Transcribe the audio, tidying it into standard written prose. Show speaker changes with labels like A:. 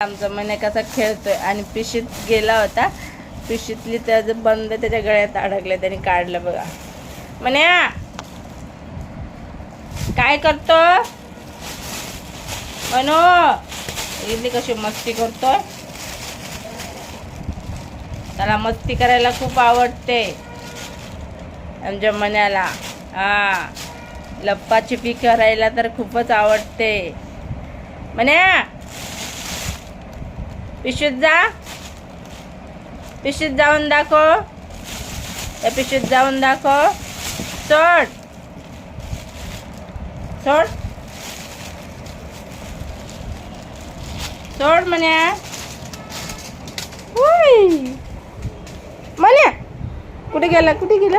A: आमचा मन्या कसा खेळतोय आणि पिशीत गेला होता. पिशीतली त्याचं बंद त्याच्या गळ्यात अडकलं, त्याने काढलं बघा. मन्या काय करतो? मनो इथली कशी मस्ती करतोय. त्याला मस्ती करायला खूप आवडते आमच्या मन्याला. हा, लप्पाछुपी करायला तर खूपच आवडते. मन्या पिशवीत जा, पिशवीत जाऊन दाखव. त्या पिशवीत जाऊन दाखव. सोड सोड सोड मन्या. मन्या कुठे गेला, कुठे गेला?